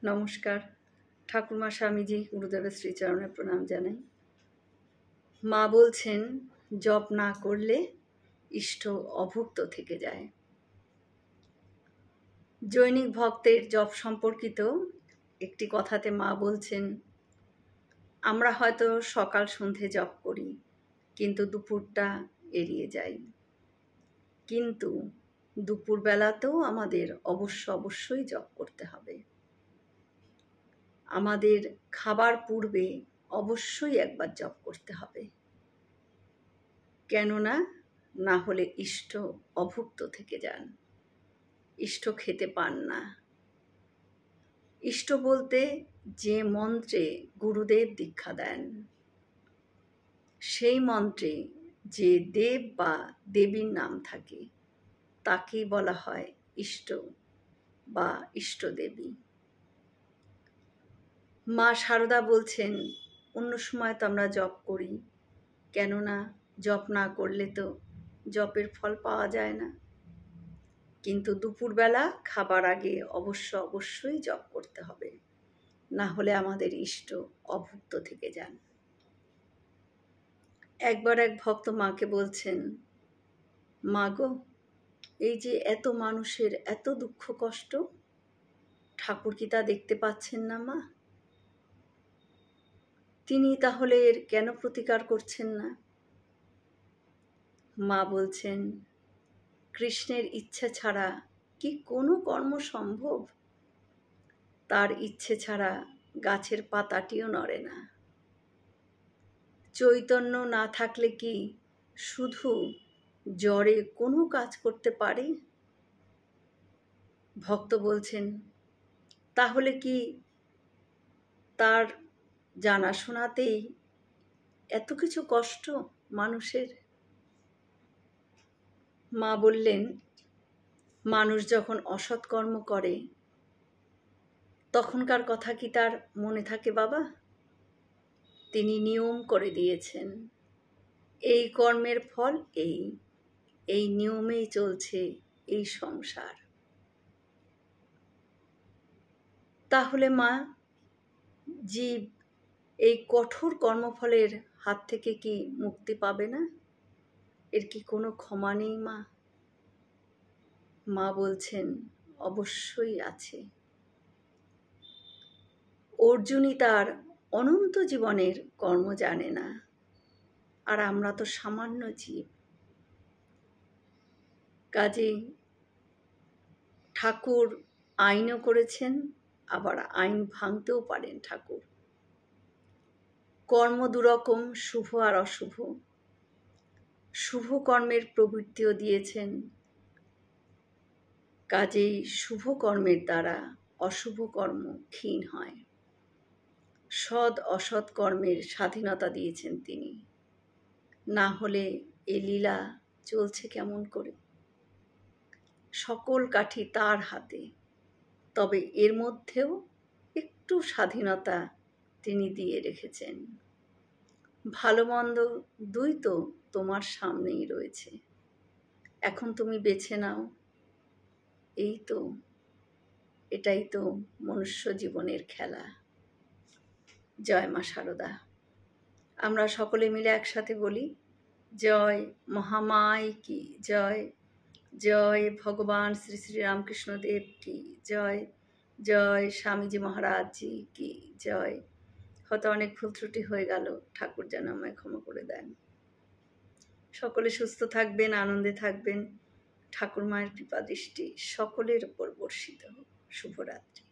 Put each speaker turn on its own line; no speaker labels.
নমস্কার। ঠাকুরমা স্বামীজি গুরুদেবের শ্রীচরণে প্রণাম জানাই। মা বলছেন জপ না করলে ইষ্ট অভুক্ত থেকে যায়। জৈনিক ভক্তের জপ সম্পর্কিত একটি কথাতে মা বলছেন, আমরা হয়তো সকাল সন্ধে জপ করি, কিন্তু দুপুরটা এড়িয়ে যাই। কিন্তু দুপুরবেলাতেও আমাদের অবশ্যই জপ করতে হবে। আমাদের খাবার পূর্বে অবশ্যই একবার জপ করতে হবে, কেননা না হলে ইষ্ট অভুক্ত থেকে যান, ইষ্ট খেতে পান না। ইষ্ট বলতে যে মন্ত্রে গুরুদেব দীক্ষা দেন, সেই মন্ত্রে যে দেব বা দেবীর নাম থাকে তাকেই বলা হয় ইষ্ট বা ইষ্টদেবী। মা শারদা বলছেন, অন্য সময় তো আমরা জপ করি, কেননা জপ না করলে তো জপের ফল পাওয়া যায় না। কিন্তু দুপুরবেলা খাবার আগে অবশ্যই জপ করতে হবে, না হলে আমাদের ইষ্ট অভুক্ত থেকে যান। একবার এক ভক্ত মাকে বলছেন, মা গো, এই যে এত মানুষের এত দুঃখ কষ্ট, ঠাকুর কি তা দেখতে পাচ্ছেন না মা? তিনি তাহলে এর কেন প্রতিকার করছেন না? মা বলছেন, কৃষ্ণের ইচ্ছা ছাড়া কি কোনো কর্ম সম্ভব? তার ইচ্ছে ছাড়া গাছের পাতাটিও নড়ে না। চৈতন্য না থাকলে কি শুধু জ্বরে কোনো কাজ করতে পারে? ভক্ত বলছেন, তাহলে কি তার জানাশোনাতেই এত কিছু কষ্ট মানুষের? মা বললেন, মানুষ যখন অসৎ কর্ম করে তখনকার কথা কি তার মনে থাকে বাবা? তিনি নিয়ম করে দিয়েছেন, এই কর্মের ফল এই নিয়মেই চলছে এই সংসার। তাহলে মা, জীব এই কঠোর কর্মফলের হাত থেকে কি মুক্তি পাবে না? এর কি কোনো ক্ষমা নেই মা? মা বলছেন, অবশ্যই আছে। অর্জুনই তার অনন্ত জীবনের কর্ম জানে না, আর আমরা তো সামান্য জীব। কাজেই ঠাকুর আইনও করেছেন, আবার আইন ভাঙতেও পারেন ঠাকুর। কর্ম দুরকম, শুভ আর অশুভ। শুভ কর্মের প্রবৃত্তিও দিয়েছেন, কাজেই শুভ কর্মের দ্বারা অশুভ কর্ম ক্ষীণ হয়। সৎ অসৎ কর্মের স্বাধীনতা দিয়েছেন তিনি, না হলে এ লীলা চলছে কেমন করে? সকল কাঠি তার হাতে, তবে এর মধ্যেও একটু স্বাধীনতা তিনি দিয়ে রেখেছেন। ভালো মন্দ দুই তো তোমার সামনেই রয়েছে, এখন তুমি বেছে নাও। এটাই তো মনুষ্য জীবনের খেলা। জয় মা শারদা। আমরা সকলে মিলে একসাথে বলি, জয় মহামায় কি জয়, জয় ভগবান শ্রী শ্রী রামকৃষ্ণ দেব কি জয়, জয় স্বামীজি মহারাজ জি কি জয়। হয়তো অনেক ভুল ত্রুটি হয়ে গেল, ঠাকুর যেন আমায় ক্ষমা করে দেন। সকলে সুস্থ থাকবেন, আনন্দে থাকবেন। ঠাকুর মায়ের কৃপা দৃষ্টি সকলের উপর বর্ষিত হোক। শুভরাত্রি।